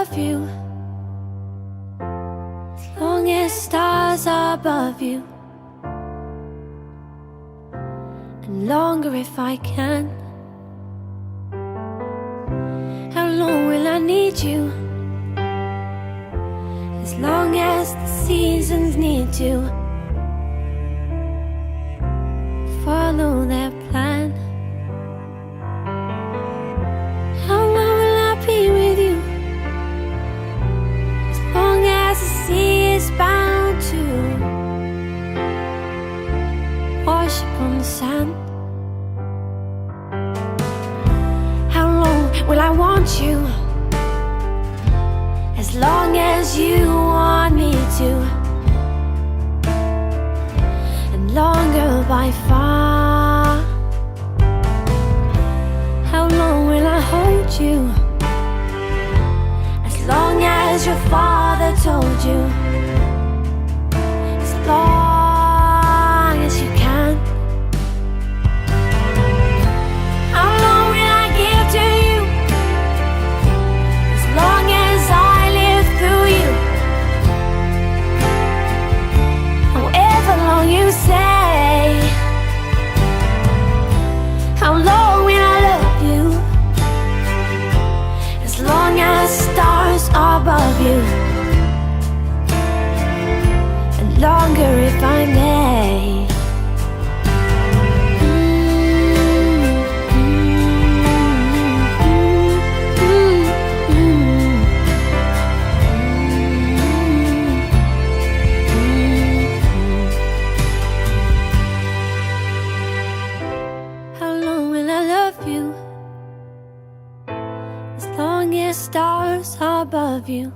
love you, as long as stars are above you, and longer if I can. How long will I need you? As long as the seasons need to follow their plan. How long will I be with you? As long as the sea is bound to wash upon the sand. How long will I want you? As long as you want me to, and longer by far. How long will I hold you? As long as your father told you, as long as you can. How long will I give to you? As long as I live through you. However long you say. How long will I love you? As long as stars are above you, and longer if I may. How long will I love you? As long as stars are above you,